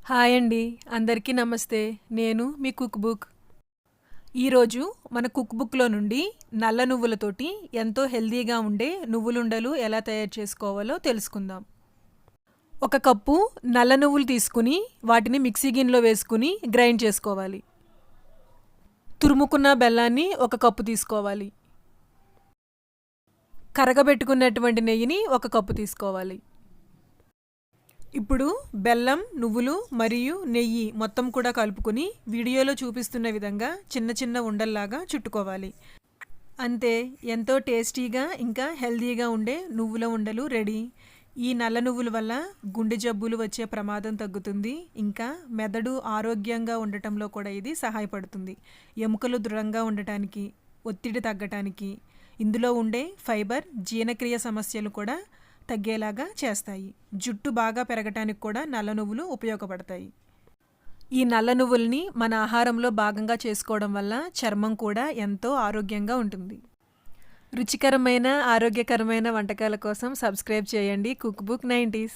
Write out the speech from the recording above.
Hi అండి. అందరికీ నమస్తే. నేను మీ కుక్ బుక్. ఈరోజు మన కుక్ బుక్‌లో నుండి నల్ల నువ్వులతోటి ఎంతో హెల్తీగా ఉండే నువ్వులుండలు ఎలా తయారు చేసుకోవాలో తెలుసుకుందాం. ఒక కప్పు నల్ల నువ్వులు తీసుకుని వాటిని మిక్సీ గిన్నెలో వేసుకుని గ్రైండ్ చేసుకోవాలి. తురుముకున్న బెల్లాన్ని ఒక కప్పు తీసుకోవాలి. కరగబెట్టుకున్నటువంటి నెయ్యిని ఒక కప్పు తీసుకోవాలి. ఇప్పుడు బెల్లం, నువ్వులు మరియు నెయ్యి మొత్తం కూడా కలుపుకొని వీడియోలో చూపిస్తున్న విధంగా చిన్న చిన్న ఉండల్లాగా చుట్టుకోవాలి. అంతే, ఎంతో టేస్టీగా ఇంకా హెల్తీగా ఉండే నువ్వుల ఉండలు రెడీ. ఈ నల్ల నువ్వుల వల్ల గుండె జబ్బులు వచ్చే ప్రమాదం తగ్గుతుంది. ఇంకా మెదడు ఆరోగ్యంగా ఉండటంలో కూడా ఇది సహాయపడుతుంది. ఎముకలు దృఢంగా ఉండటానికి, ఒత్తిడి తగ్గటానికి, ఇందులో ఉండే ఫైబర్ జీర్ణక్రియ సమస్యలు కూడా తగ్గేలాగా చేస్తాయి. జుట్టు బాగా పెరగటానికి కూడా నల్ల నువ్వులు ఉపయోగపడతాయి. ఈ నల్ల నువ్వుల్ని మన ఆహారంలో భాగంగా చేసుకోవడం వల్ల చర్మం కూడా ఎంతో ఆరోగ్యంగా ఉంటుంది. రుచికరమైన ఆరోగ్యకరమైన వంటకాల కోసం సబ్స్క్రైబ్ చేయండి కుక్ బుక్ 90s.